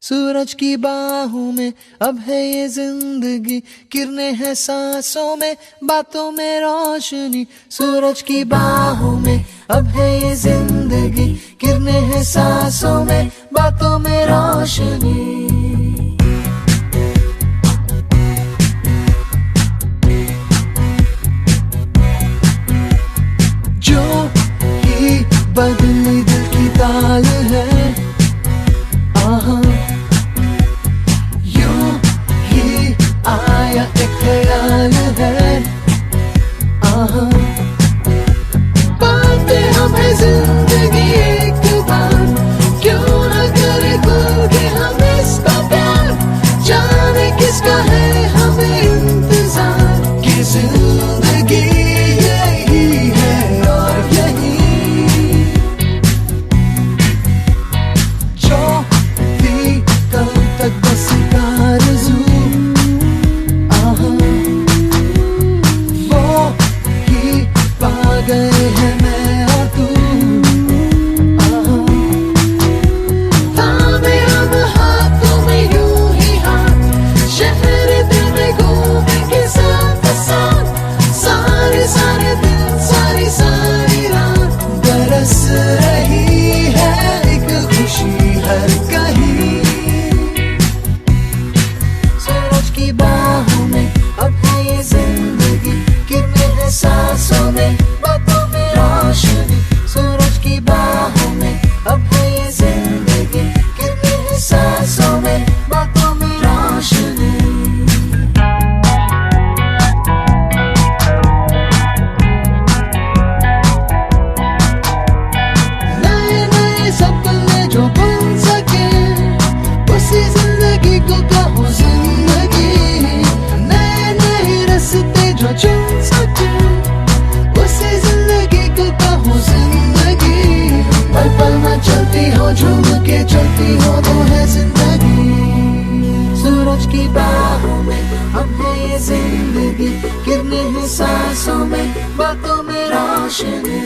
सूरज की बाहों में अब है ये जिंदगी, किरणें हैं सांसों में, बातों में रोशनी। सूरज की बाहों में अब है ये जिंदगी, किरणें हैं सांसों में, बातों में रोशनी। जो ही बदली दिल की ताल है, यूं ही आया एक ख्याल है। पाते हमें जिंदगी एक बार, क्यों न करे खुल के हम इसका प्यार। जाने किसका है हमें इंतजार, कि जिंदगी यही है और यही। जो भी कल तक बस एक आरज़ू, वो ही पा गए हैं मैं और तू। थामे हम हाथों में यूं ही हाथ, शहर दिल में घूमेंगे साथ साथ। सारे सारे दिन सारी सारी रात, बरस रही है एक खुशी हर कहीं। सूरज की बाहों में अब है ये जिंदगी, किरणें हैं सांसों में, बातों में रोशनी। सूरज की बाहों में अब है ये जिंदगी, किरणें हैं सांसों में, बातों में रोशनी। नए नए सपने जो बन सके, उसी जिंदगी को कहो जिंदगी। नए नए रास्ते जो चुन सके, उसी जिंदगी को कहो जिंदगी। पल पल में चलती हो, झूम के चलती हो, वो है जिंदगी। सूरज की बाहों में अब है ये जिंदगी, किरणें हैं सांसों में, बातों में रोशनी।